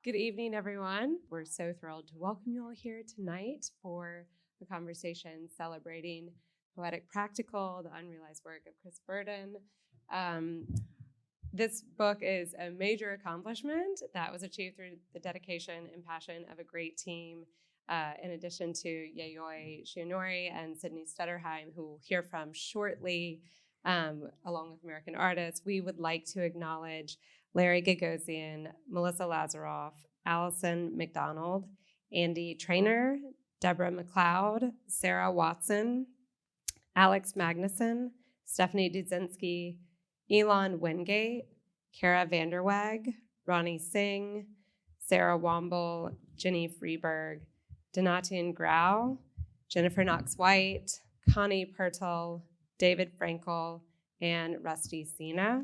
Good evening, everyone. We're so thrilled to welcome you all here tonight for a conversation celebrating Poetic Practical, the unrealized work of Chris Burden. This book is a major accomplishment that was achieved through the dedication and passion of a great team, in addition to Yayoi Shionoiri and Sydney Stutterheim, who we'll hear from shortly, along with American artists. We would like to acknowledge Larry Gagosian, Melissa Lazaroff, Allison McDonald, Andy Trainer, Deborah McLeod, Sarah Watson, Alex Magnuson, Stephanie Dudzinski, Elon Wingate, Kara Vanderweg, Ronnie Singh, Sarah Womble, Jenny Freeberg, Donatian Grau, Jennifer Knox-White, Connie Pertel, David Frankel, and Rusty Sina.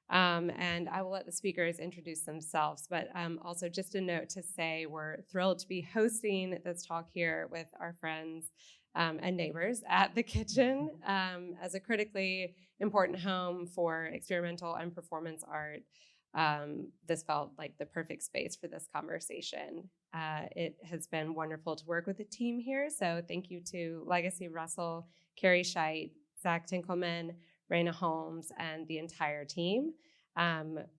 And I will let the speakers introduce themselves, but also just a note to say we're thrilled to be hosting this talk here with our friends and neighbors at the Kitchen as a critically important home for experimental and performance art. This felt like the perfect space for this conversation. It has been wonderful to work with the team here, so thank you to Legacy Russell, Carrie Scheidt, Zach Tinkelman, Raina Holmes, and the entire team.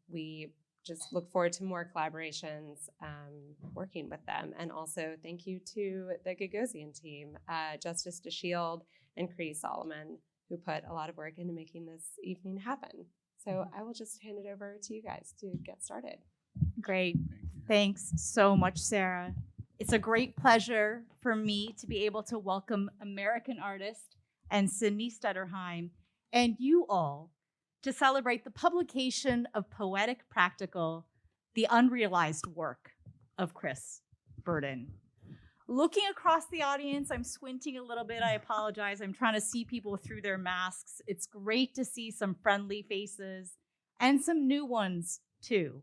We just look forward to more collaborations working with them. And also thank you to the Gagosian team, Justice DeShield and Cree Solomon, who put a lot of work into making this evening happen. So I will just hand it over to you guys to get started. Great. Thanks so much, Sarah. It's a great pleasure for me to be able to welcome American artist and Sydney Stutterheim and you all to celebrate the publication of Poetic Practical, the unrealized work of Chris Burden. Looking across the audience, I'm squinting a little bit. I apologize. I'm trying to see people through their masks. It's great to see some friendly faces and some new ones too.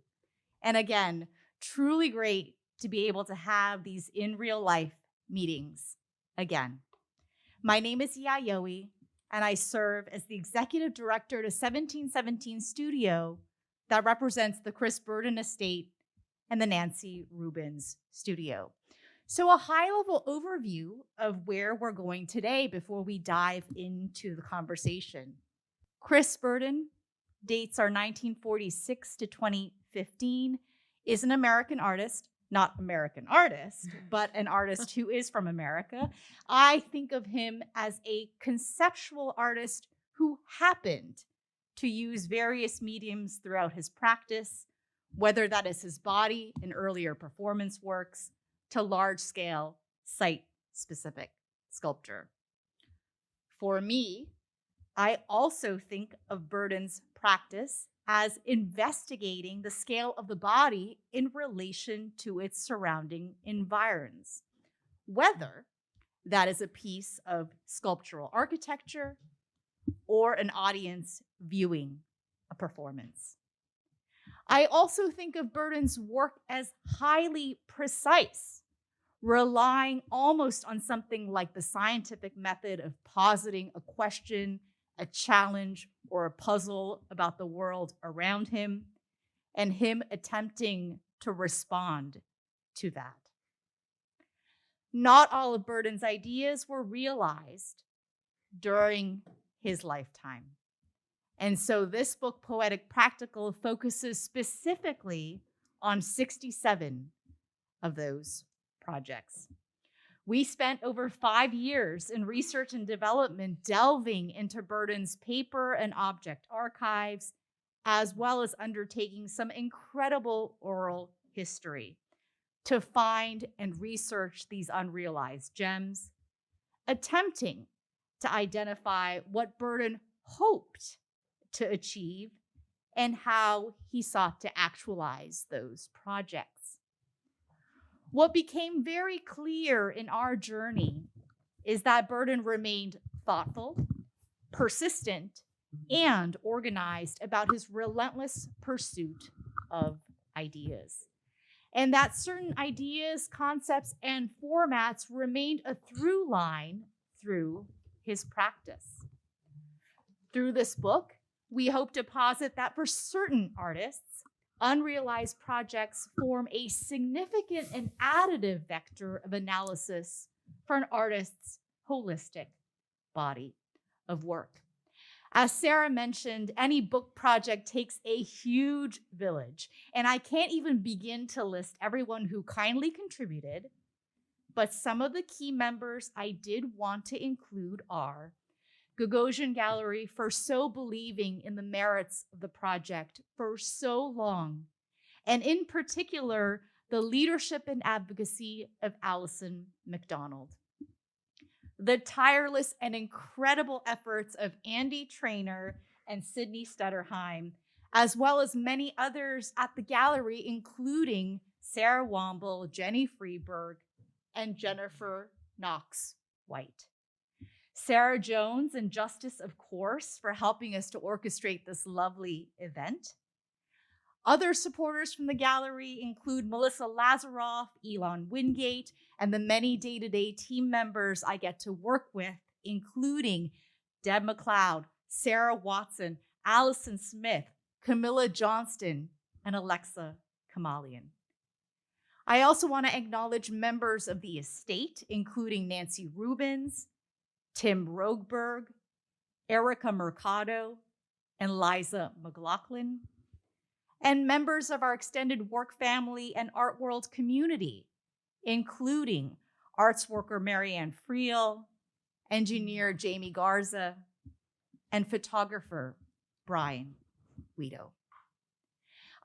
And again, truly great to be able to have these in real life meetings again. My name is Yayoi, and I serve as the executive director to 1717 Studio that represents the Chris Burden Estate and the Nancy Rubens Studio. So a high-level overview of where we're going today before we dive into the conversation. Chris Burden, dates are 1946 to 2015, is an American artist, not American artist, but an artist who is from America. I think of him as a conceptual artist who happened to use various mediums throughout his practice, whether that is his body in earlier performance works to large-scale, site-specific sculpture. For me, I also think of Burden's practice as investigating the scale of the body in relation to its surrounding environs, whether that is a piece of sculptural architecture or an audience viewing a performance. I also think of Burden's work as highly precise, relying almost on something like the scientific method of positing a question, a challenge, or a puzzle about the world around him, and him attempting to respond to that. Not all of Burden's ideas were realized during his lifetime. And so this book, Poetic Practical, focuses specifically on 67 of those projects. We spent over 5 years in research and development delving into Burden's paper and object archives, as well as undertaking some incredible oral history to find and research these unrealized gems, attempting to identify what Burden hoped to achieve and how he sought to actualize those projects. What became very clear in our journey is that Burden remained thoughtful, persistent, and organized about his relentless pursuit of ideas. And that certain ideas, concepts, and formats remained a through line through his practice. Through this book, we hope to posit that for certain artists, unrealized projects form a significant and additive vector of analysis for an artist's holistic body of work. As Sarah mentioned, any book project takes a huge village, and I can't even begin to list everyone who kindly contributed, but some of the key members I did want to include are Gagosian Gallery for so believing in the merits of the project for so long, and in particular, the leadership and advocacy of Alison McDonald. The tireless and incredible efforts of Andy Traynor and Sydney Stutterheim, as well as many others at the gallery, including Sarah Womble, Jenny Freeberg, and Jennifer Knox White. Sarah Jones and Justice, of course, for helping us to orchestrate this lovely event. Other supporters from the gallery include Melissa Lazaroff, Elon Wingate, and the many day-to-day team members I get to work with, including Deb McLeod, Sarah Watson, Allison Smith, Camilla Johnston, and Alexa Kamalian. I also want to acknowledge members of the estate, including Nancy Rubens, Tim Rogberg, Erica Mercado, and Liza McLaughlin, and members of our extended work family and art world community, including arts worker Marianne Friel, engineer Jamie Garza, and photographer Brian Guido.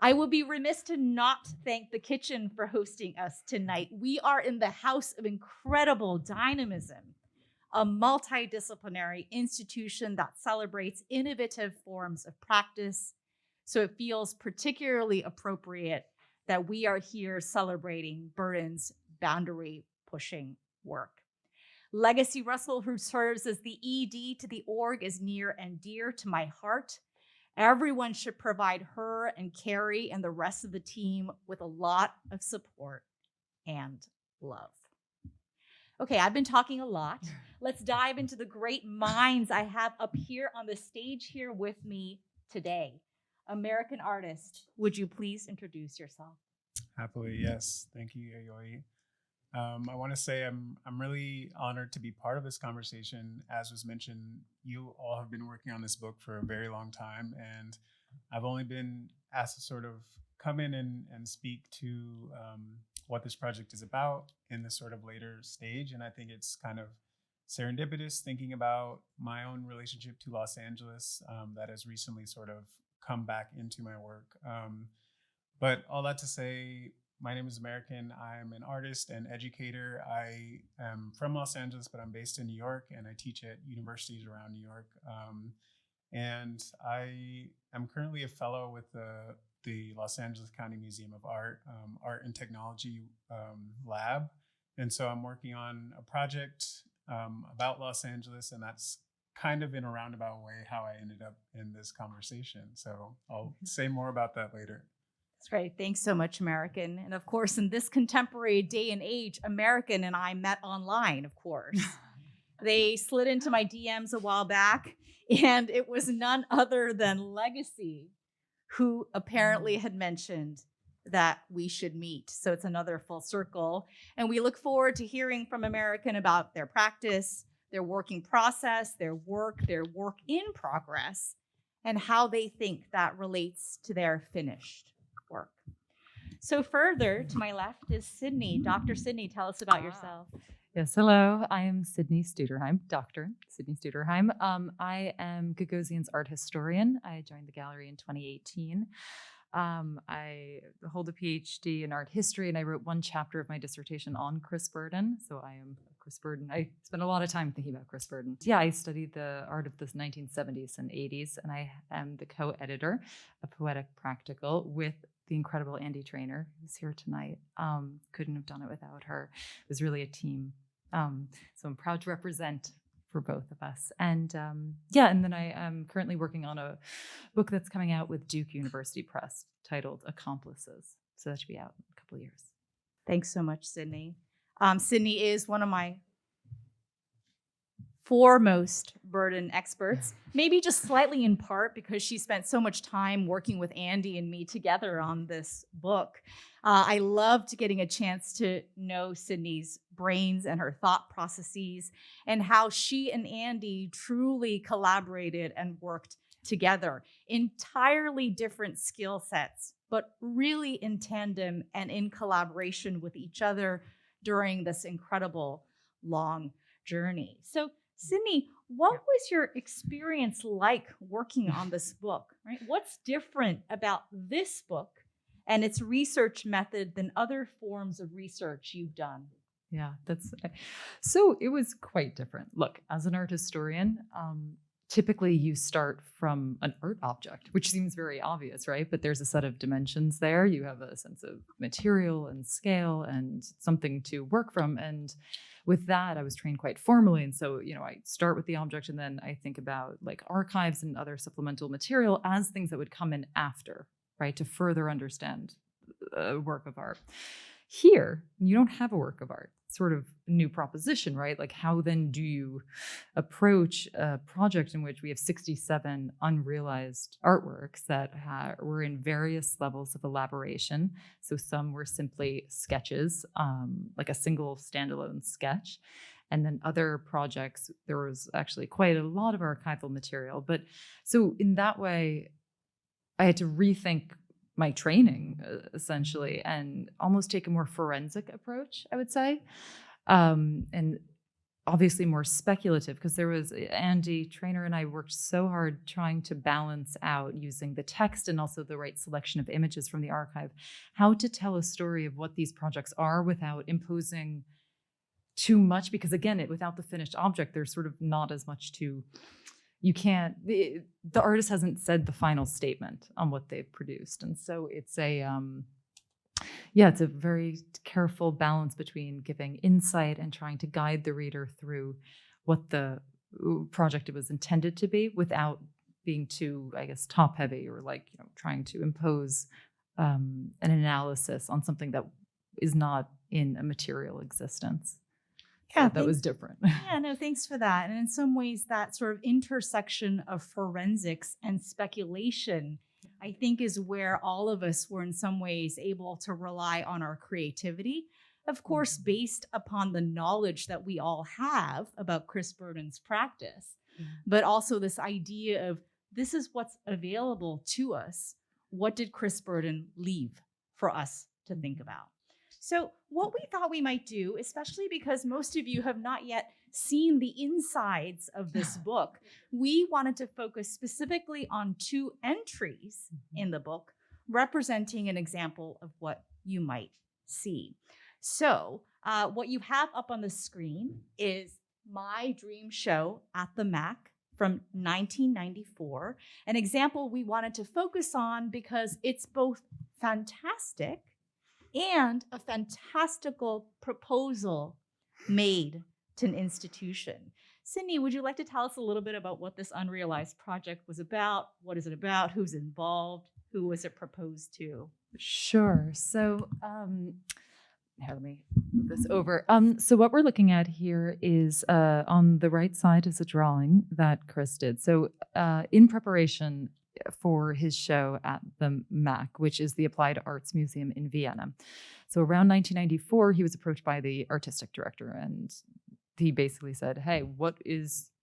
I will be remiss to not thank the kitchen for hosting us tonight. We are in the house of incredible dynamism, a multidisciplinary institution that celebrates innovative forms of practice. So it feels particularly appropriate that we are here celebrating Burden's boundary-pushing work. Legacy Russell, who serves as the ED to the org, is near and dear to my heart. Everyone should provide her and Carrie and the rest of the team with a lot of support and love. Okay, I've been talking a lot. Let's dive into the great minds I have up here on the stage here with me today. American artist, would you please introduce yourself? Happily, yes. Thank you, Yayoi. I want to say I'm really honored to be part of this conversation. As was mentioned, you all have been working on this book for a very long time, and I've only been asked to sort of come in and speak to what this project is about in this sort of later stage. And I think it's kind of serendipitous thinking about my own relationship to Los Angeles that has recently sort of come back into my work. But all that to say, my name is American. I'm an artist and educator. I am from Los Angeles, but I'm based in New York, and I teach at universities around New York. And I am currently a fellow with the Los Angeles County Museum of Art, Art and Technology Lab. And so I'm working on a project about Los Angeles, and that's kind of in a roundabout way how I ended up in this conversation. So I'll say more about that later. That's great. Thanks so much, American. And of course, in this contemporary day and age, American and I met online, of course. They slid into my DMs a while back, and it was none other than Legacy, who apparently had mentioned that we should meet. So it's another full circle. And we look forward to hearing from American about their practice, their working process, their work in progress, and how they think that relates to their finished work. So further to my left is Sydney. Dr. Sydney, tell us about yourself. Yes, hello. I am Sydney Stutterheim, Dr. Sydney Stutterheim. I am Gagosian's art historian. I joined the gallery in 2018. I hold a PhD in art history, and I wrote one chapter of my dissertation on Chris Burden. So I am Chris Burden. I spent a lot of time thinking about Chris Burden. Yeah, I studied the art of the 1970s and 80s, and I am the co-editor of Poetic Practical with the incredible Andy Traynor, who's here tonight. Couldn't have done it without her. It was really a team. So I'm proud to represent for both of us. And and then I am currently working on a book that's coming out with Duke University Press titled Accomplices. So that should be out in a couple of years. Thanks so much, Sydney. Sydney is one of my foremost burden experts, maybe just slightly in part because she spent so much time working with Andy and me together on this book. I loved getting a chance to know Sydney's brains and her thought processes and how she and Andy truly collaborated and worked together. Entirely different skill sets, but really in tandem and in collaboration with each other during this incredible long journey. So, Sydney, what was your experience like working on this book, right? What's different about this book and its research method than other forms of research you've done? Yeah, so it was quite different. Look, as an art historian, typically you start from an art object, which seems very obvious, right? But there's a set of dimensions there. You have a sense of material and scale and something to work from. And with that, I was trained quite formally. And so, I start with the object and then I think about like archives and other supplemental material as things that would come in after, right? To further understand a work of art. Here, you don't have a work of art. Sort of new proposition, right? Like how then do you approach a project in which we have 67 unrealized artworks that were in various levels of elaboration. So some were simply sketches, like a single standalone sketch. And then other projects, there was actually quite a lot of archival material. But so in that way, I had to rethink my training essentially and almost take a more forensic approach, I would say. And obviously more speculative because there was Andy Trainer and I worked so hard trying to balance out using the text and also the right selection of images from the archive, how to tell a story of what these projects are without imposing too much, because again, without the finished object, there's sort of not as much to. You can't, the artist hasn't said the final statement on what they've produced. And so it's it's a very careful balance between giving insight and trying to guide the reader through what the project it was intended to be without being too, I guess, top heavy or trying to impose an analysis on something that is not in a material existence. Yeah, that was different. Yeah, no, thanks for that. And in some ways, that sort of intersection of forensics and speculation, I think, is where all of us were in some ways able to rely on our creativity, of course, based upon the knowledge that we all have about Chris Burden's practice, but also this idea of this is what's available to us. What did Chris Burden leave for us to think about? So what we thought we might do, especially because most of you have not yet seen the insides of this book, we wanted to focus specifically on 2 entries in the book representing an example of what you might see. So what you have up on the screen is My Dream Show at the Mac from 1994, an example we wanted to focus on because it's both fantastic and a fantastical proposal made to an institution. Sydney, would you like to tell us a little bit about what this Unrealized project was about? What is it about? Who's involved? Who was it proposed to? Sure. So here, let me move this over. So what we're looking at here is on the right side is a drawing that Chris did. So in preparation for his show at the MAC, which is the Applied Arts Museum in Vienna. So around 1994, he was approached by the artistic director, and he basically said, hey,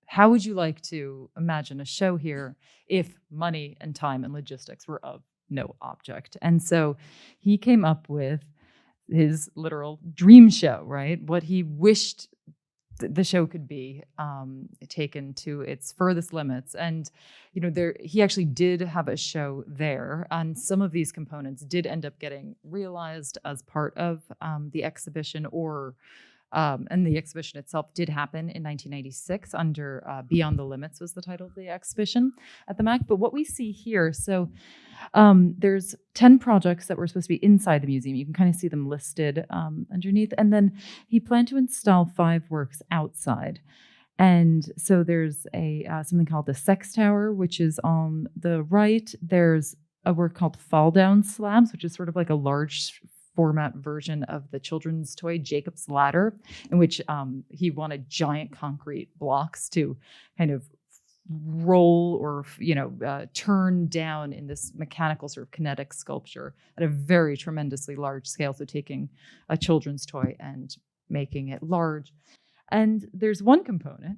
how would you like to imagine a show here if money and time and logistics were of no object? And so he came up with his literal dream show, right? What he wished the show could be taken to its furthest limits. And, he actually did have a show there, and some of these components did end up getting realized as part of the exhibition and the exhibition itself did happen in 1996 under Beyond the Limits was the title of the exhibition at the MAC. But what we see here, so there's 10 projects that were supposed to be inside the museum. You can kind of see them listed underneath. And then he planned to install 5 works outside. And so there's something called the Sex Tower, which is on the right. There's a work called Fall Down Slabs, which is sort of like a large format version of the children's toy Jacob's Ladder, in which he wanted giant concrete blocks to kind of roll or turn down in this mechanical sort of kinetic sculpture at a very tremendously large scale. So taking a children's toy and making it large. And there's one component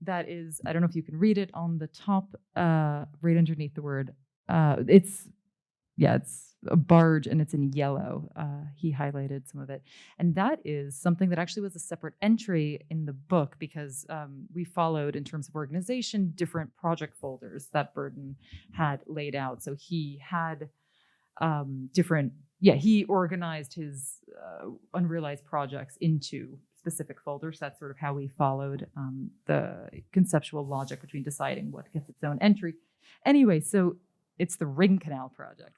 that is, I don't know if you can read it on the top, right underneath the word. It's a barge, and it's in yellow. He highlighted some of it. And that is something that actually was a separate entry in the book, because we followed, in terms of organization, different project folders that Burden had laid out. So he had he organized his unrealized projects into specific folders. That's sort of how we followed the conceptual logic between deciding what gets its own entry. Anyway, so it's the Ring Canal Project,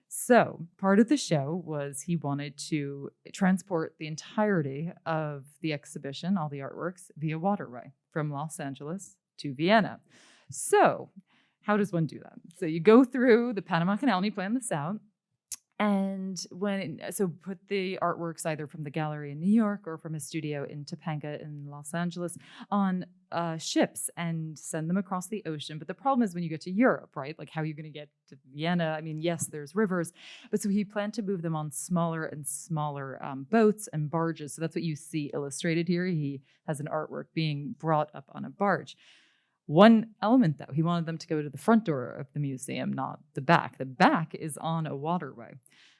so part of the show was he wanted to transport the entirety of the exhibition, all the artworks, via waterway from Los Angeles to Vienna. So how does one do that? So you go through the Panama Canal and you plan this out. And put the artworks either from the gallery in New York or from his studio in Topanga in Los Angeles on ships and send them across the ocean. But the problem is when you get to Europe, right? Like, how are you going to get to Vienna? I mean, yes, there's rivers, but so he planned to move them on smaller and smaller boats and barges. So that's what you see illustrated here. He has an artwork being brought up on a barge. One element, though, he wanted them to go to the front door of the museum, not the back. The back is on a waterway.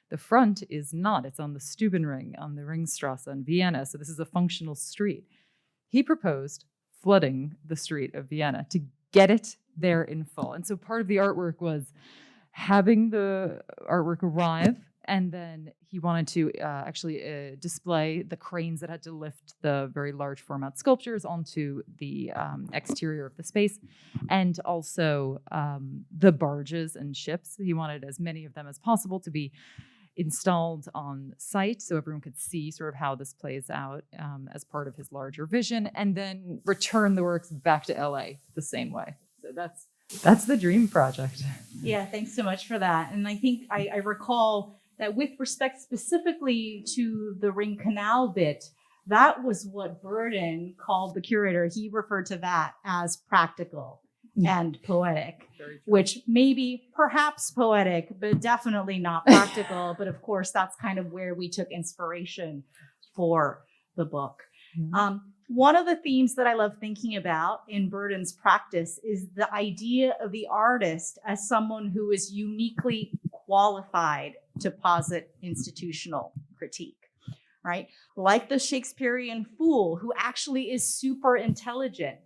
The front is not. It's on the Stubenring, on the Ringstrasse in Vienna. So this is a functional street. He proposed flooding the street of Vienna to get it there in full. And so part of the artwork was having the artwork arrive, and then he wanted to display the cranes that had to lift the very large format sculptures onto the exterior of the space, and also the barges and ships. He wanted as many of them as possible to be installed on site so everyone could see sort of how this plays out as part of his larger vision, and then return the works back to LA the same way. So that's the dream project. Yeah, thanks so much for that. And I think I recall that with respect specifically to the Ring Canal bit, that was what Burden called the curator. He referred to that as practical and poetic, which maybe perhaps poetic, but definitely not practical. But of course, that's kind of where we took inspiration for the book. Mm-hmm. One of the themes that I love thinking about in Burden's practice is the idea of the artist as someone who is uniquely qualified to posit institutional critique, right? Like the Shakespearean fool, who actually is super intelligent,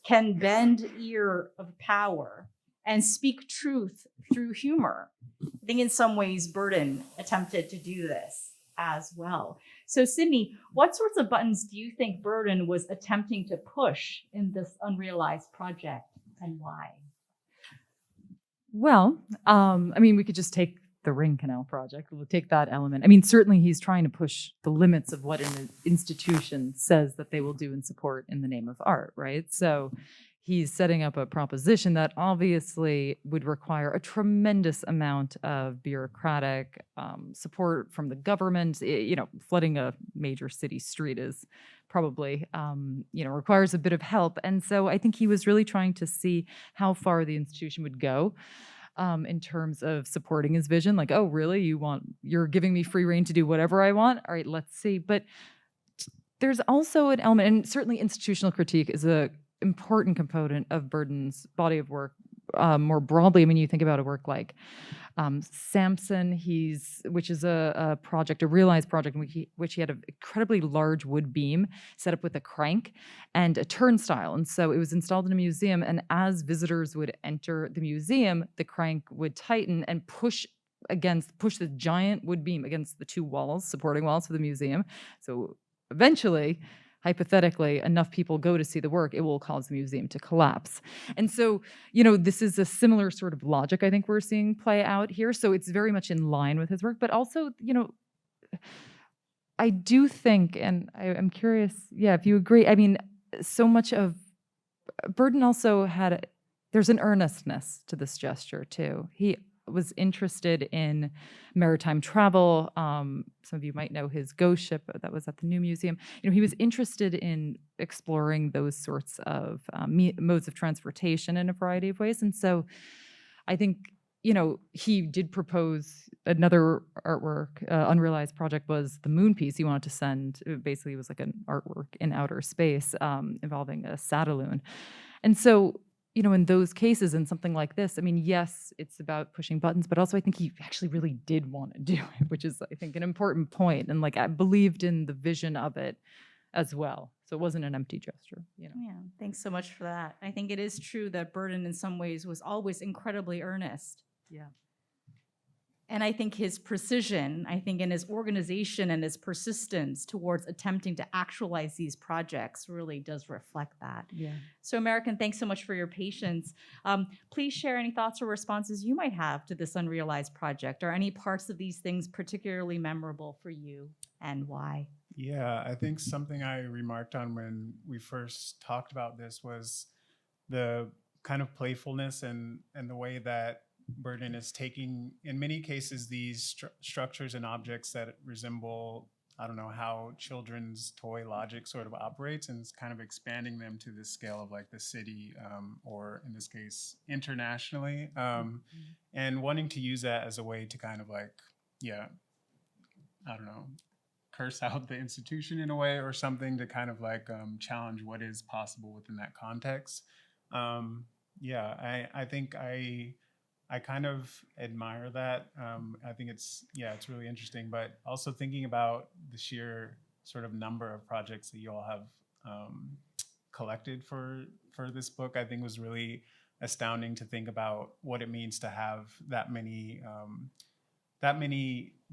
can bend ear of power and speak truth through humor. I think in some ways Burden attempted to do this as well. So Sydney, what sorts of buttons do you think Burden was attempting to push in this Unrealized project, and why? Well, we could just take the Ring Canal Project. We'll take that element. Certainly he's trying to push the limits of what an institution says that they will do and support in the name of art, right? So he's setting up a proposition that obviously would require a tremendous amount of bureaucratic support from the government. Flooding a major city street is probably, requires a bit of help. And so I think he was really trying to see how far the institution would go in terms of supporting his vision. Like, oh, really? You're giving me free rein to do whatever I want? All right, let's see. But there's also an element, and certainly institutional critique is a important component of Burden's body of work more broadly. You think about a work like Samson, which is a project, a realized project, in which he had an incredibly large wood beam set up with a crank and a turnstile. And so it was installed in a museum, and as visitors would enter the museum, the crank would tighten and push the giant wood beam against the two supporting walls of the museum. So eventually, hypothetically, enough people go to see the work, it will cause the museum to collapse. And so, this is a similar sort of logic I think we're seeing play out here. So it's very much in line with his work, but also, I do think, and I'm curious, if you agree, so much of Burden also there's an earnestness to this gesture too. He was interested in maritime travel. Some of you might know his ghost ship that was at the New Museum. He was interested in exploring those sorts of modes of transportation in a variety of ways. And so I think, he did propose another artwork. Unrealized project was the moon piece he wanted to send. It basically was like an artwork in outer space involving a Satelloon. And so, in those cases and something like this, yes, it's about pushing buttons, but also I think he actually really did want to do it, which is, I think, an important point. And I believed in the vision of it as well. So it wasn't an empty gesture, Yeah, thanks so much for that. I think it is true that Burden in some ways was always incredibly earnest. Yeah. And I think his precision, and his organization and his persistence towards attempting to actualize these projects really does reflect that. Yeah. So American, thanks so much for your patience. Please share any thoughts or responses you might have to this Unrealized project, or any parts of these things particularly memorable for you and why. Yeah, I think something I remarked on when we first talked about this was the kind of playfulness and the way that Burden is taking, in many cases, these structures and objects that resemble, I don't know, how children's toy logic sort of operates, and it's kind of expanding them to the scale of the city, or in this case, internationally, and wanting to use that as a way to kind of I don't know, curse out the institution in a way or something, to kind of challenge what is possible within that context. I think I kind of admire that. I think it's really interesting, but also thinking about the sheer sort of number of projects that you all have collected for this book, I think was really astounding to think about what it means to have that many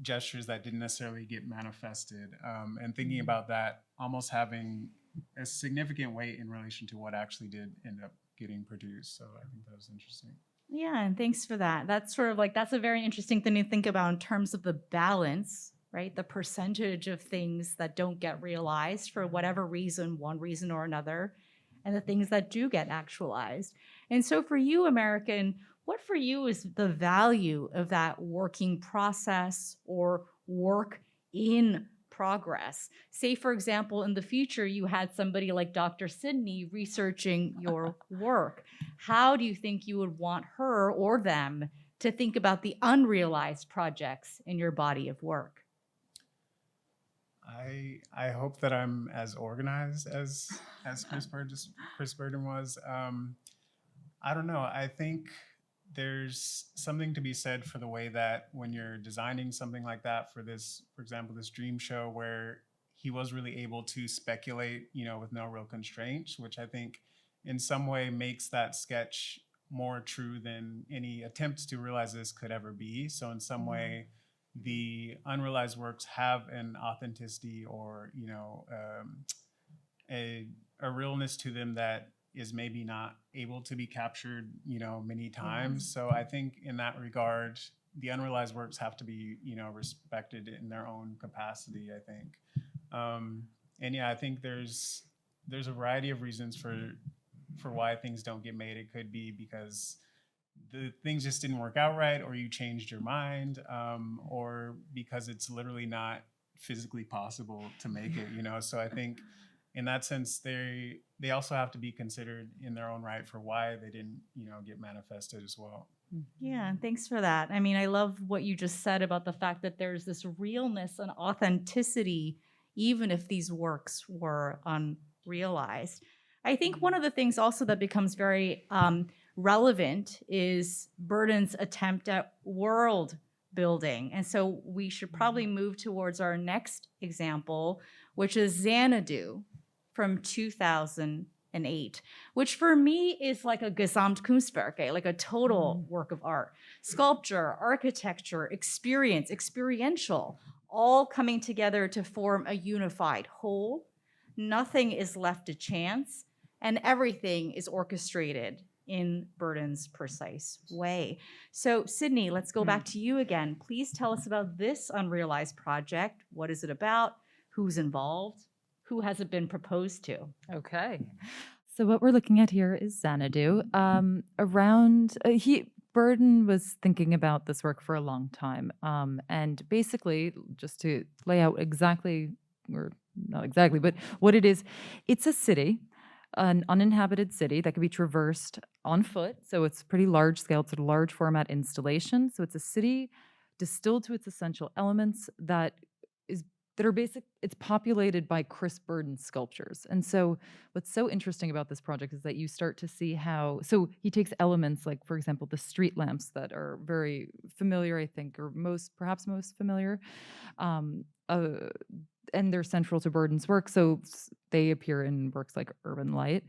gestures that didn't necessarily get manifested, and thinking about that almost having a significant weight in relation to what actually did end up getting produced. So I think that was interesting. Yeah, and thanks for that. That's sort of that's a very interesting thing to think about in terms of the balance, right? The percentage of things that don't get realized for whatever reason, one reason or another, and the things that do get actualized. And so for you, American, what for you is the value of that working process or work in progress? Say, for example, in the future, you had somebody like Dr. Sydney researching your work. How do you think you would want her or them to think about the unrealized projects in your body of work? I hope that I'm as organized as Chris Burden was. I don't know. I think there's something to be said for the way that when you're designing something like that for this, for example, this dream show, where he was really able to speculate, with no real constraints, which I think in some way makes that sketch more true than any attempts to realize this could ever be. So in some way, the unrealized works have an authenticity or, a realness to them that is maybe not able to be captured, many times. So I think in that regard, the unrealized works have to be, respected in their own capacity, I think. I think there's a variety of reasons for why things don't get made. It could be because the things just didn't work out right, or you changed your mind, or because it's literally not physically possible to make it, So I think in that sense, they also have to be considered in their own right for why they didn't, get manifested as well. Yeah, thanks for that. I love what you just said about the fact that there's this realness and authenticity, even if these works were unrealized. I think one of the things also that becomes very relevant is Burden's attempt at world building. And so we should probably move towards our next example, which is Xanadu from 2008, which for me is like a Gesamtkunstwerk, like a total work of art. Sculpture, architecture, experiential, all coming together to form a unified whole. Nothing is left to chance, and everything is orchestrated in Burden's precise way. So Sydney, let's go back to you again. Please tell us about this Unrealized project. What is it about? Who's involved? Who has it been proposed to? Okay. So what we're looking at here is Xanadu. Burden was thinking about this work for a long time. And basically, just to lay out exactly, or not exactly, but what it is, it's a city, an uninhabited city that can be traversed on foot. So it's pretty large scale. It's a large format installation. So it's a city distilled to its essential elements is that are basic. It's populated by Chris Burden sculptures. And so what's so interesting about this project is that you start to see how, so he takes elements like, for example, the street lamps that are very familiar, I think, or perhaps most familiar. Um, uh, and they're central to Burden's work. So they appear in works like Urban Light.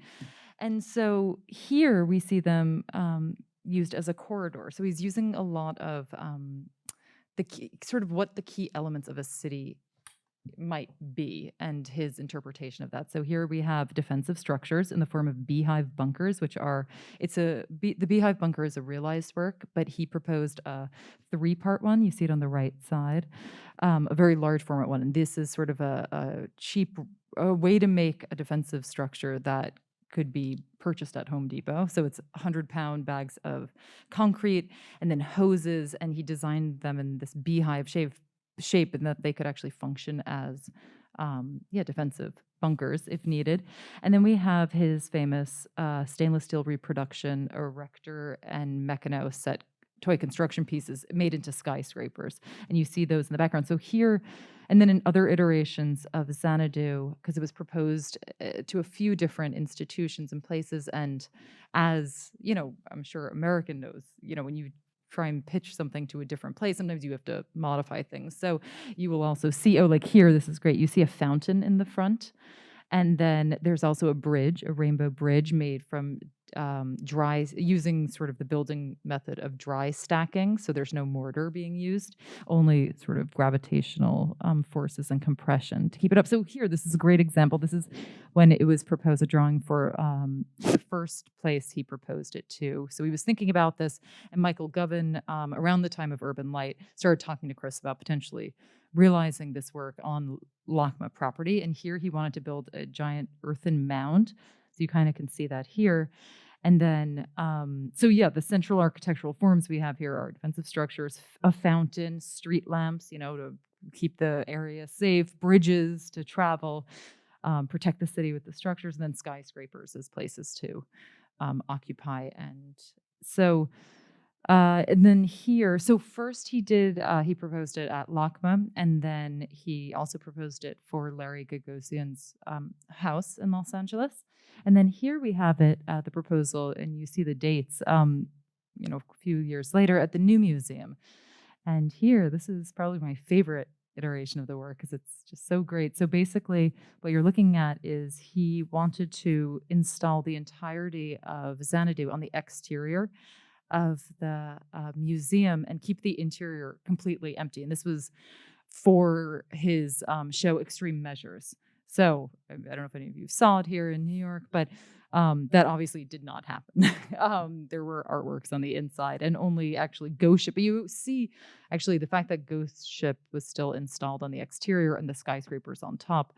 And so here we see them used as a corridor. So he's using a lot of the key, sort of what the key elements of a city might be and his interpretation of that. So here we have defensive structures in the form of beehive bunkers, which are, the beehive bunker is a realized work, but he proposed a 3-part one. You see it on the right side, a very large format one. And this is sort of a cheap way to make a defensive structure that could be purchased at Home Depot. So it's 100-pound bags of concrete and then hoses, and he designed them in this beehive shape and that they could actually function as defensive bunkers if needed. And then we have his famous stainless steel reproduction erector and mechano set toy construction pieces made into skyscrapers, and you see those in the background. So here, and then in other iterations of Xanadu, because it was proposed to a few different institutions and places, and as you know, I'm sure American knows, when you try and pitch something to a different place, sometimes you have to modify things. So you will also see, like here, this is great. You see a fountain in the front. And then there's also a bridge, a rainbow bridge made from using sort of the building method of dry stacking. So there's no mortar being used, only sort of gravitational forces and compression to keep it up. So here, this is a great example. This is when it was proposed, a drawing for the first place he proposed it to. So he was thinking about this, and Michael Govan, around the time of Urban Light, started talking to Chris about potentially realizing this work on LACMA property. And here he wanted to build a giant earthen mound. So you kind of can see that here. And then, the central architectural forms we have here are defensive structures, a fountain, street lamps, to keep the area safe, bridges to travel, protect the city with the structures, and then skyscrapers as places to occupy. And so, and then here, so first he proposed it at LACMA, and then he also proposed it for Larry Gagosian's house in Los Angeles. And then here we have it, the proposal, and you see the dates, a few years later at the New Museum. And here, this is probably my favorite iteration of the work because it's just so great. So basically, what you're looking at is he wanted to install the entirety of Xanadu on the exterior of the museum and keep the interior completely empty. And this was for his show Extreme Measures. So I don't know if any of you saw it here in New York, but that obviously did not happen. There were artworks on the inside and only actually Ghost Ship. But you see actually the fact that Ghost Ship was still installed on the exterior and the skyscrapers on top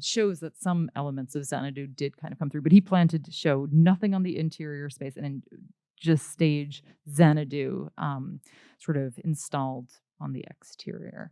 shows that some elements of Xanadu did kind of come through. But he planned to show nothing on the interior space and then just stage Xanadu sort of installed on the exterior.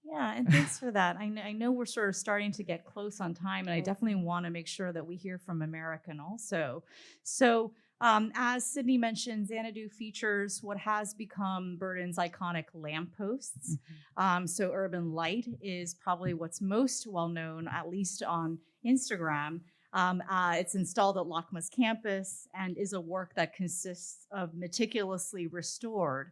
Yeah, and thanks for that. I know we're sort of starting to get close on time, and I definitely want to make sure that we hear from American also. So, as Sydney mentioned, Xanadu features what has become Burden's iconic lampposts. Mm-hmm. So, Urban Light is probably what's most well known, at least on Instagram. It's installed at LACMA's campus and is a work that consists of meticulously restored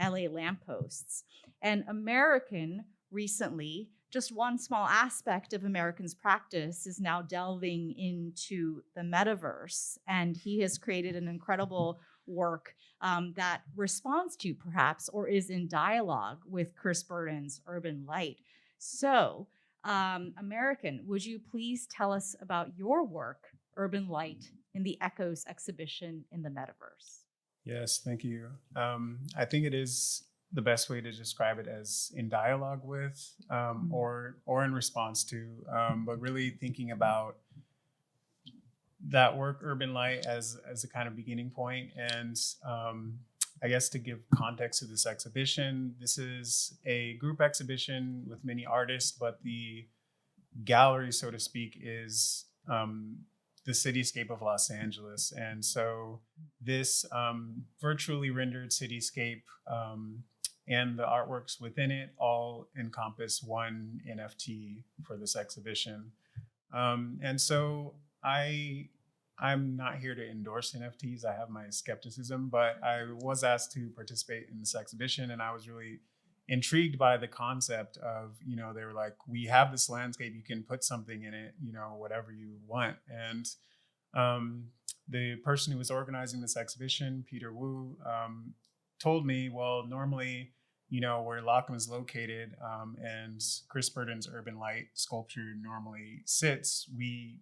LA lampposts. And American recently, just one small aspect of American's practice is now delving into the metaverse. And he has created an incredible work that responds to perhaps or is in dialogue with Chris Burden's Urban Light. So, American, would you please tell us about your work, Urban Light, in the Echoes exhibition in the metaverse? Yes, thank you. I think it is the best way to describe it as in dialogue with or in response to, but really thinking about that work, Urban Light, as a kind of beginning point. And I guess to give context to this exhibition, this is a group exhibition with many artists, but the gallery, so to speak, is the cityscape of Los Angeles. And so this virtually rendered cityscape and the artworks within it all encompass one NFT for this exhibition. And so I'm not here to endorse NFTs. I have my skepticism, but I was asked to participate in this exhibition, and I was really intrigued by the concept of, they were like, we have this landscape, you can put something in it, whatever you want. And the person who was organizing this exhibition, Peter Wu, told me, well, normally, where Lockham is located and Chris Burden's Urban Light sculpture normally sits, we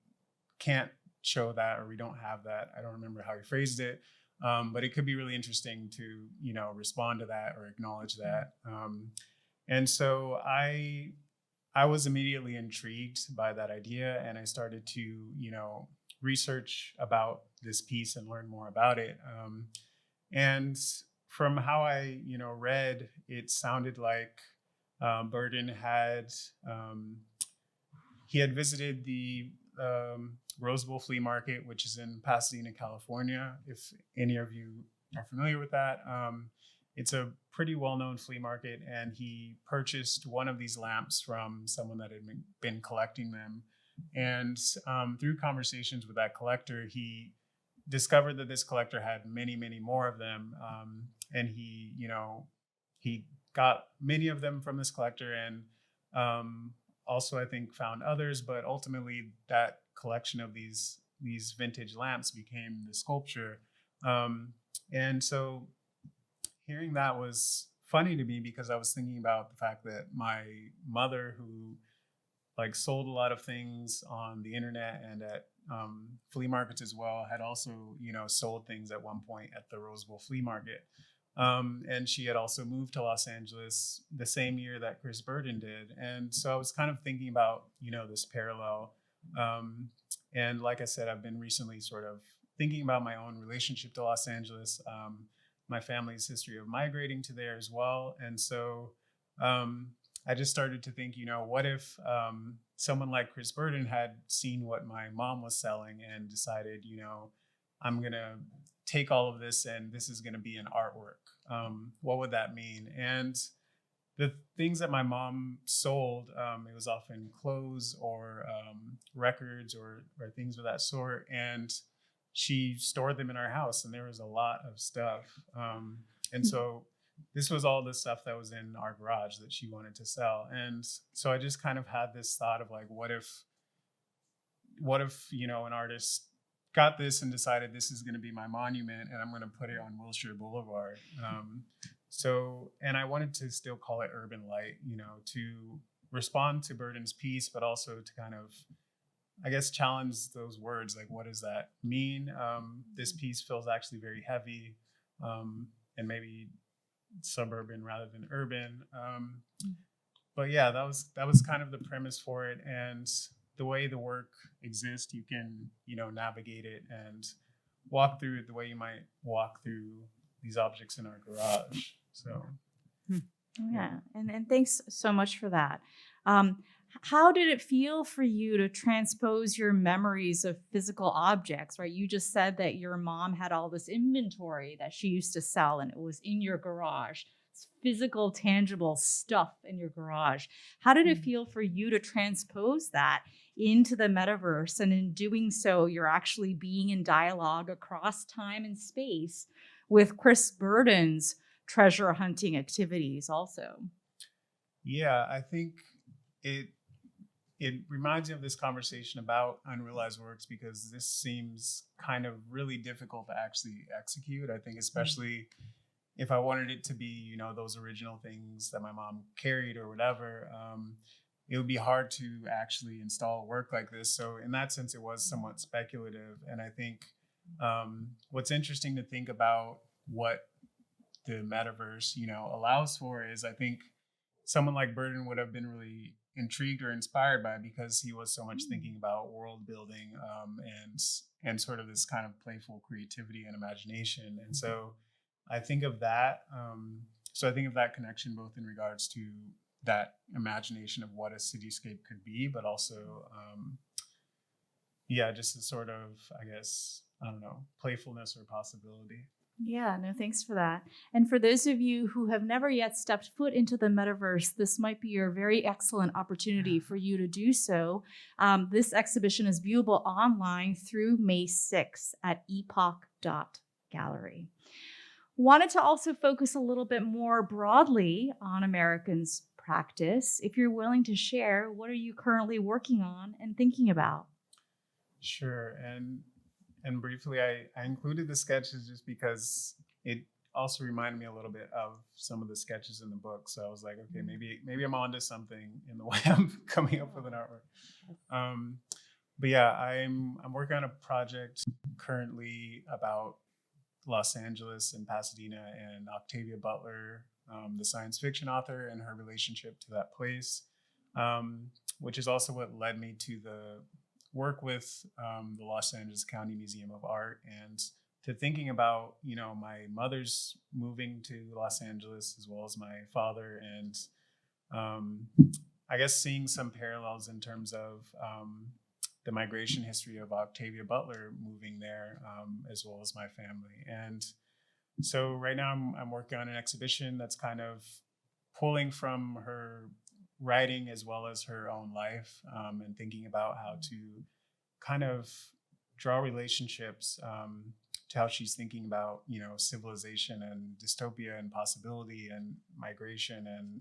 can't show that, or we don't have that. I don't remember how he phrased it, but it could be really interesting to, respond to that or acknowledge that. And so I was immediately intrigued by that idea, and I started to, research about this piece and learn more about it. And from how I, read, it sounded like Burden had he had visited the Rose Bowl Flea Market, which is in Pasadena, California. If any of you are familiar with that, it's a pretty well-known flea market, and he purchased one of these lamps from someone that had been collecting them. And through conversations with that collector, he discovered that this collector had many, many more of them. And he got many of them from this collector, and also, I think, found others, but ultimately that collection of these vintage lamps became the sculpture. And so hearing that was funny to me, because I was thinking about the fact that my mother, who sold a lot of things on the internet and at flea markets as well, had also, sold things at one point at the Rose Bowl Flea Market. And she had also moved to Los Angeles the same year that Chris Burden did. And so I was kind of thinking about, this parallel. And like I said, I've been recently sort of thinking about my own relationship to Los Angeles, my family's history of migrating to there as well. And so I just started to think, what if someone like Chris Burden had seen what my mom was selling and decided, I'm going to take all of this and this is going to be an artwork. What would that mean? And the things that my mom sold, it was often clothes or records or things of that sort. And she stored them in our house, and there was a lot of stuff. And so this was all the stuff that was in our garage that she wanted to sell. And so I just kind of had this thought of what if, an artist got this and decided this is going to be my monument and I'm going to put it on Wilshire Boulevard. And I wanted to still call it Urban Light, to respond to Burden's piece, but also to kind of, I guess, challenge those words. What does that mean? This piece feels actually very heavy, and maybe suburban rather than urban. But yeah, that was kind of the premise for it. And the way the work exists, you can, navigate it and walk through it the way you might walk through these objects in our garage. So, yeah. And thanks so much for that. How did it feel for you to transpose your memories of physical objects, right? You just said that your mom had all this inventory that she used to sell, and it was in your garage. It's physical, tangible stuff in your garage. How did it feel for you to transpose that into the metaverse? And in doing so, you're actually being in dialogue across time and space with Chris Burden's treasure hunting activities also. Yeah, I think it reminds me of this conversation about unrealized works, because this seems kind of really difficult to actually execute. I think especially if I wanted it to be, those original things that my mom carried or whatever, it would be hard to actually install a work like this. So in that sense, it was somewhat speculative. And I think what's interesting to think about what the metaverse, allows for is, I think someone like Burden would have been really intrigued or inspired by, because he was so much thinking about world building and sort of this kind of playful creativity and imagination. And so I think of that. So I think of that connection both in regards to that imagination of what a cityscape could be, but also, just a sort of, I guess, I don't know, playfulness or possibility. Yeah, no, thanks for that. And for those of you who have never yet stepped foot into the metaverse, this might be your very excellent opportunity for you to do so. This exhibition is viewable online through May 6th at epoch.gallery. Wanted to also focus a little bit more broadly on Americans' practice. If you're willing to share, what are you currently working on and thinking about? Sure. And briefly, I included the sketches just because it also reminded me a little bit of some of the sketches in the book. So I was like, okay, maybe I'm onto something in the way I'm coming up with an artwork. But yeah, I'm working on a project currently about Los Angeles and Pasadena and Octavia Butler, the science fiction author, and her relationship to that place, which is also what led me to the work with the Los Angeles County Museum of Art, and to thinking about, my mother's moving to Los Angeles as well as my father, and I guess seeing some parallels in terms of the migration history of Octavia Butler moving there, as well as my family. And so right now I'm working on an exhibition that's kind of pulling from her writing as well as her own life, and thinking about how to kind of draw relationships to how she's thinking about, civilization and dystopia and possibility and migration and,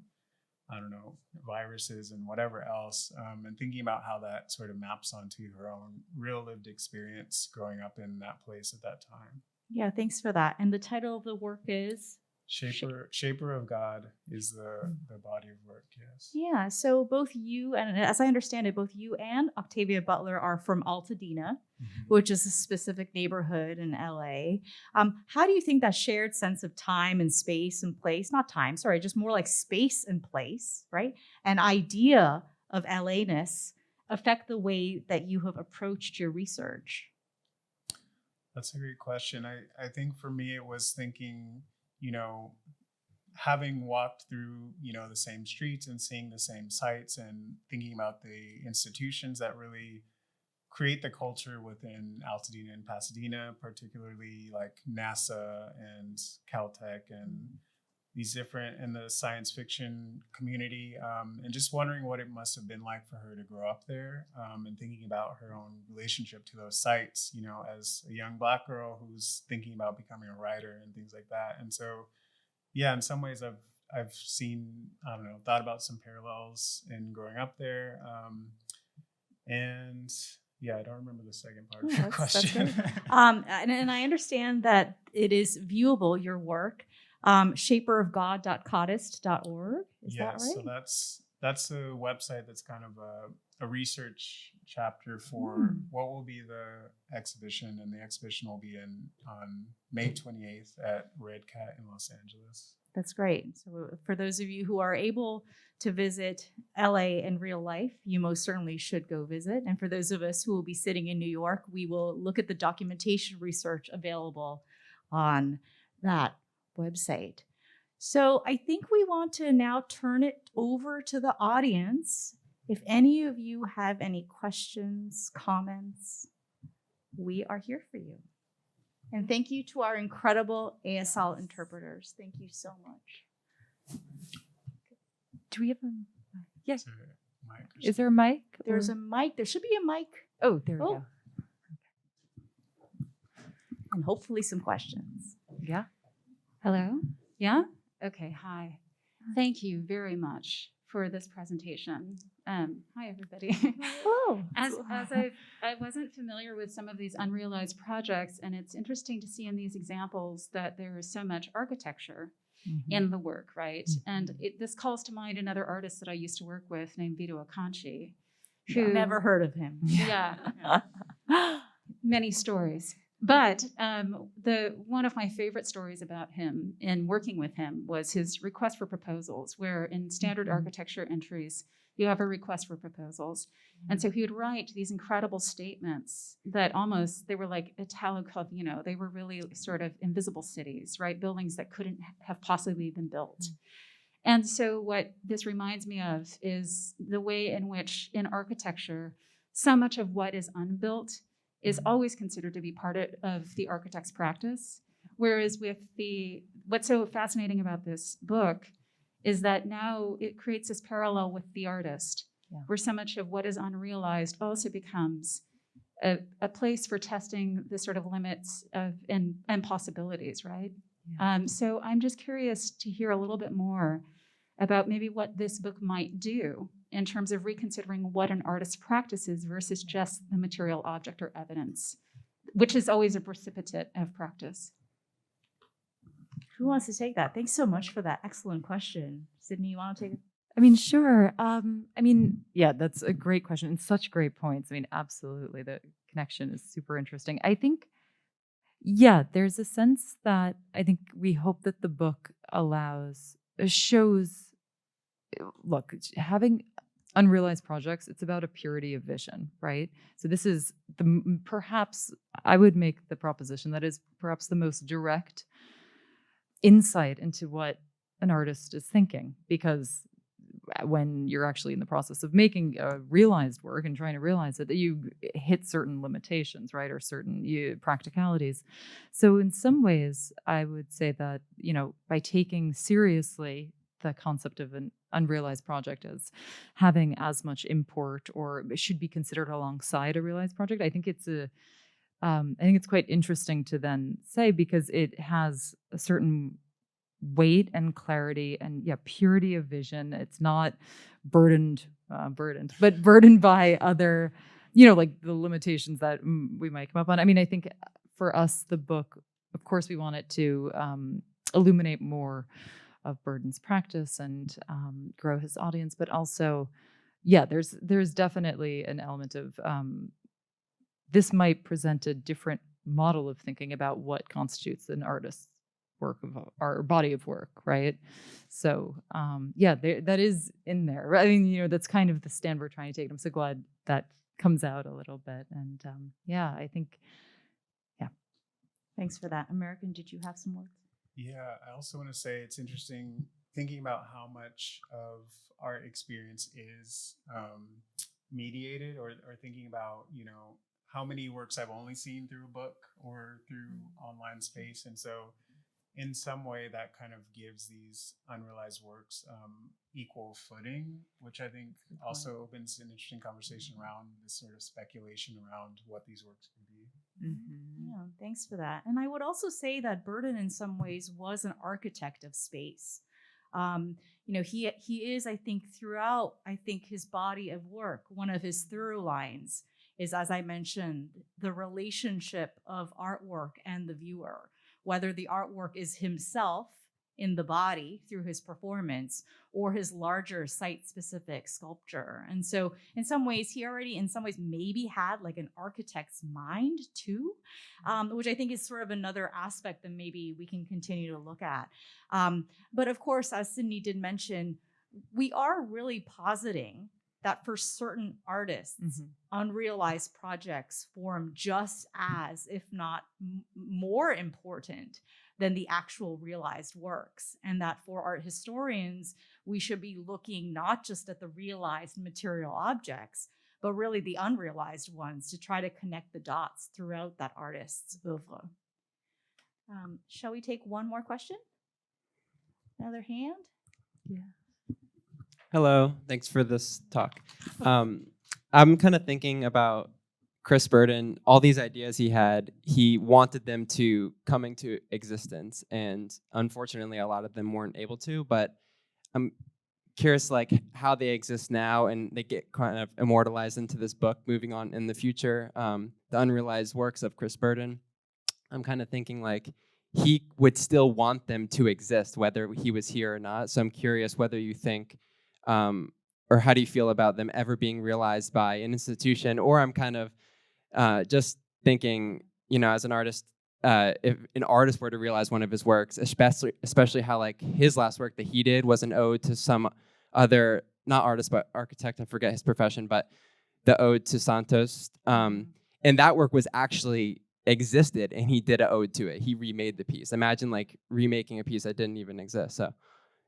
I don't know, viruses and whatever else, and thinking about how that sort of maps onto her own real lived experience growing up in that place at that time. Yeah, thanks for that. And the title of the work is? Shaper of God is the body of work, yes. Yeah, so both you, and as I understand it, both you and Octavia Butler are from Altadena, which is a specific neighborhood in LA. How do you think that shared sense of time and space and place, not time, sorry, just more like space and place, right? An idea of LA-ness affect the way that you have approached your research? That's a great question. I think for me, it was thinking, having walked through, the same streets and seeing the same sites and thinking about the institutions that really create the culture within Altadena and Pasadena, particularly like NASA and Caltech and these different, and the science fiction community, and just wondering what it must have been like for her to grow up there, and thinking about her own relationship to those sites, as a young Black girl who's thinking about becoming a writer and things like that. And so, yeah, in some ways I've seen, I don't know, thought about some parallels in growing up there. And yeah, I don't remember the second part of your question. And I understand that it is viewable, your work, shaperofgod.codist.org. Is that right? So that's a website that's kind of a research chapter for what will be the exhibition, and the exhibition will be on May 28th at Red Cat in Los Angeles. That's great. So for those of you who are able to visit LA in real life, you most certainly should go visit. And for those of us who will be sitting in New York, we will look at the documentation research available on that website. So I think we want to now turn it over to the audience. If any of you have any questions, comments, we are here for you. And thank you to our incredible ASL interpreters. Thank you so much. Do we have a yes? Is there a mic? There's a mic. There should be a mic. Oh, there we go. And hopefully some questions. Yeah. Hello? Yeah? Okay, hi. Thank you very much for this presentation. Hi, everybody. Oh, As I wasn't familiar with some of these unrealized projects, and it's interesting to see in these examples that there is so much architecture in the work, right? And this calls to mind another artist that I used to work with named Vito Acconci. who never heard of him. Yeah. Many stories. But one of my favorite stories about him in working with him was his request for proposals, where in standard architecture entries, you have a request for proposals. And so he would write these incredible statements that they were like Italo-Calvino. They were really sort of invisible cities, right? Buildings that couldn't have possibly been built. And so what this reminds me of is the way in which in architecture, so much of what is unbuilt is always considered to be part of the architect's practice. Whereas what's so fascinating about this book is that now it creates this parallel with the artist, where so much of what is unrealized also becomes a place for testing the sort of limits and possibilities, right? Yeah. So I'm just curious to hear a little bit more about maybe what this book might do in terms of reconsidering what an artist's practice is versus just the material object or evidence, which is always a precipitate of practice. Who wants to take that? Thanks so much for that excellent question. Sydney, you want to take it? I mean, sure. Yeah, that's a great question and such great points. I mean, absolutely. The connection is super interesting. I think, there's a sense that I think we hope that the book shows, look, having unrealized projects, it's about a purity of vision, right? So this is perhaps I would make the proposition that is perhaps the most direct insight into what an artist is thinking, because when you're actually in the process of making a realized work and trying to realize it, that you hit certain limitations, right, or certain practicalities. So in some ways, I would say that, by taking seriously the concept of an unrealized project as having as much import, or it should be considered alongside a realized project, I think it's quite interesting to then say, because it has a certain weight and clarity and purity of vision. It's not burdened by other, like the limitations that we might come up on. I mean, I think for us, the book, of course, we want it to illuminate more of Burden's practice and grow his audience, but also, there's definitely an element of this might present a different model of thinking about what constitutes an artist's work of our body of work, right? So that is in there. I mean, that's kind of the stand we're trying to take. I'm so glad that comes out a little bit. And I think, thanks for that. American, did you have some words? Yeah, I also want to say it's interesting thinking about how much of our experience is mediated, or thinking about, how many works I've only seen through a book or through online space. And so in some way that kind of gives these unrealized works equal footing, which I think also opens an interesting conversation around this sort of speculation around what these works can be. Mm-hmm. Yeah, thanks for that. And I would also say that Burden in some ways was an architect of space. He is, I think, throughout, his body of work, one of his through lines is, as I mentioned, the relationship of artwork and the viewer, whether the artwork is himself in the body through his performance or his larger site-specific sculpture. And so in some ways, he already maybe had like an architect's mind too, which I think is sort of another aspect that maybe we can continue to look at. But of course, as Sydney did mention, we are really positing that for certain artists, unrealized projects form just as, if not more important than the actual realized works. And that for art historians, we should be looking not just at the realized material objects, but really the unrealized ones to try to connect the dots throughout that artist's oeuvre. Shall we take one more question? Another hand? Yeah. Hello, thanks for this talk. I'm kind of thinking about Chris Burden, all these ideas he wanted them to come into existence, and unfortunately a lot of them weren't able to, but I'm curious like how they exist now and they get kind of immortalized into this book moving on in the future, the unrealized works of Chris Burden. I'm kind of thinking like he would still want them to exist whether he was here or not, so I'm curious whether you think or how do you feel about them ever being realized by an institution? Or I'm kind of just thinking as an artist, if an artist were to realize one of his works, especially how like his last work that he did was an ode to some other, not artist but architect, I forget his profession, but the ode to Santos, and that work was actually existed, and he did an ode to it. He remade the piece. Imagine like remaking a piece that didn't even exist. So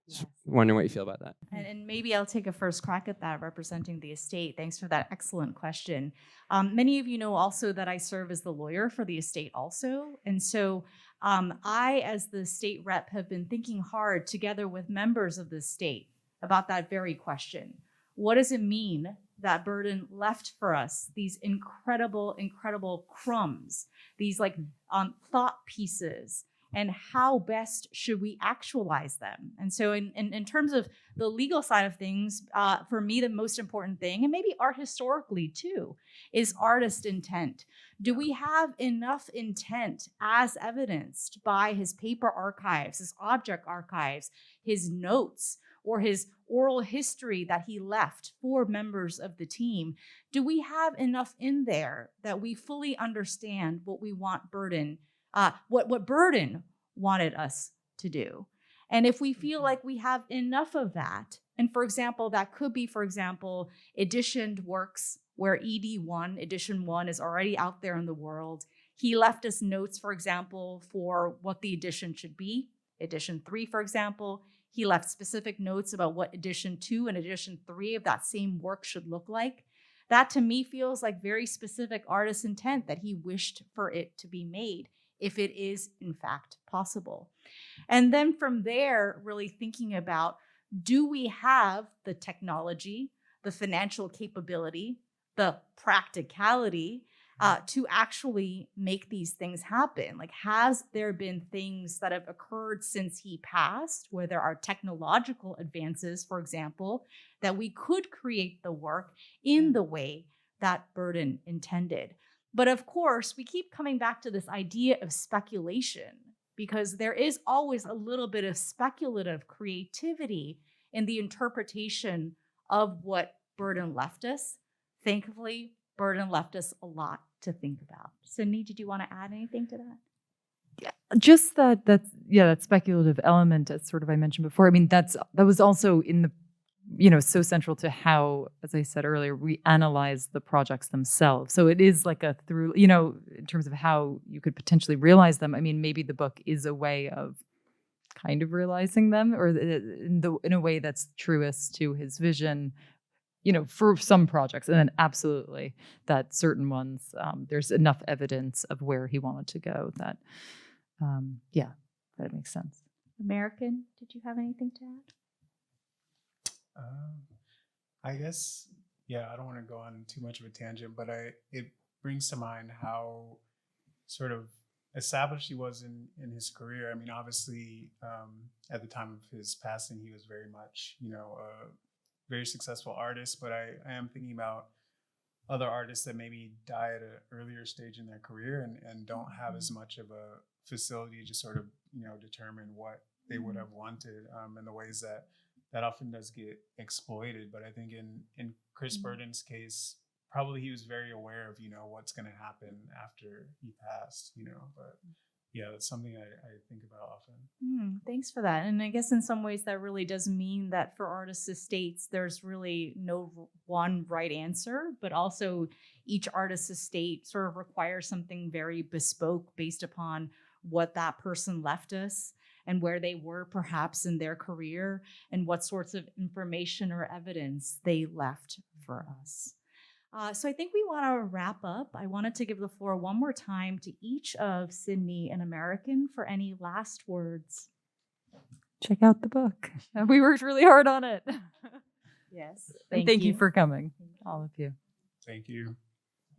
just wondering what you feel about that. And maybe I'll take a first crack at that, representing the estate. Thanks for that excellent question. Many of you know also that I serve as the lawyer for the estate also. And so I, as the state rep, have been thinking hard together with members of the state about that very question. What does it mean that Burden left for us these incredible, incredible crumbs, these like thought pieces, and how best should we actualize them? And so in terms of the legal side of things, for me, the most important thing, and maybe art historically too, is artist intent. Do we have enough intent as evidenced by his paper archives, his object archives, his notes, or his oral history that he left for members of the team? Do we have enough in there that we fully understand what we want Burden, what Burden wanted us to do? And if we feel like we have enough of that, and for example, that could be, for example, editioned works where edition 1 is already out there in the world. He left us notes, for example, for what the edition should be. Edition 3, for example, he left specific notes about what edition 2 and edition 3 of that same work should look like. That to me feels like very specific artist intent that he wished for it to be made, if it is in fact possible. And then from there, really thinking about, do we have the technology, the financial capability, the practicality to actually make these things happen? Like, has there been things that have occurred since he passed where there are technological advances, for example, that we could create the work in the way that Burden intended? But of course, we keep coming back to this idea of speculation, because there is always a little bit of speculative creativity in the interpretation of what Burden left us. Thankfully, Burden left us a lot to think about. Sydney, did you want to add anything to that? Yeah, just that speculative element, as sort of I mentioned before. I mean, that was also in the, so central to how, as I said earlier, we analyze the projects themselves. So it is like a through, in terms of how you could potentially realize them. I mean, maybe the book is a way of kind of realizing them, or in a way that's truest to his vision, for some projects. And then absolutely that certain ones, there's enough evidence of where he wanted to go that, that makes sense. American, did you have anything to add? I guess, I don't want to go on too much of a tangent, but it brings to mind how sort of established he was in his career. I mean, obviously, at the time of his passing, he was very much, a very successful artist, but I am thinking about other artists that maybe die at an earlier stage in their career and don't have as much of a facility to sort of, determine what they would have wanted, and the ways that often does get exploited. But I think in Chris Burden's case, probably he was very aware of, what's going to happen after he passed, but that's something I think about often. Thanks for that. And I guess in some ways that really does mean that for artists' estates, there's really no one right answer, but also each artist's estate sort of requires something very bespoke based upon what that person left us and where they were perhaps in their career and what sorts of information or evidence they left for us. So I think we want to wrap up. I wanted to give the floor one more time to each of Sydney and American for any last words. Check out the book. We worked really hard on it. Yes. Thank you for coming, all of you. Thank you.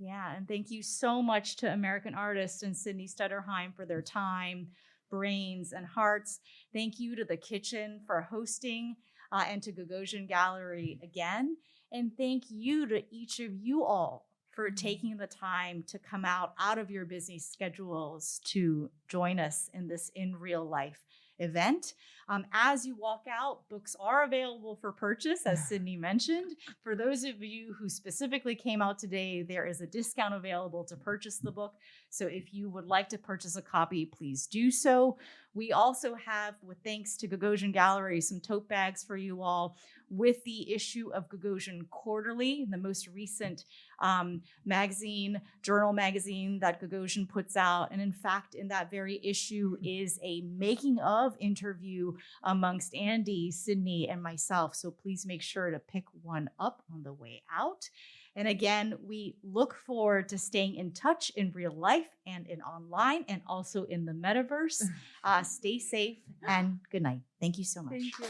Yeah, and thank you so much to American artists and Sydney Stutterheim for their time, brains, and hearts. Thank you to the kitchen for hosting, and to Gagosian Gallery again. And thank you to each of you all for taking the time to come out of your busy schedules to join us in this In Real Life event. As you walk out, books are available for purchase, as Sydney mentioned. For those of you who specifically came out today, there is a discount available to purchase the book. So if you would like to purchase a copy, please do so. We also have, with thanks to Gagosian Gallery, some tote bags for you all with the issue of Gagosian Quarterly, the most recent journal magazine that Gagosian puts out. And in fact, in that very issue is a making of interview amongst Andy, Sydney, and myself. So please make sure to pick one up on the way out. And again, we look forward to staying in touch in real life and in online and also in the metaverse. Stay safe and good night. Thank you so much. Thank you.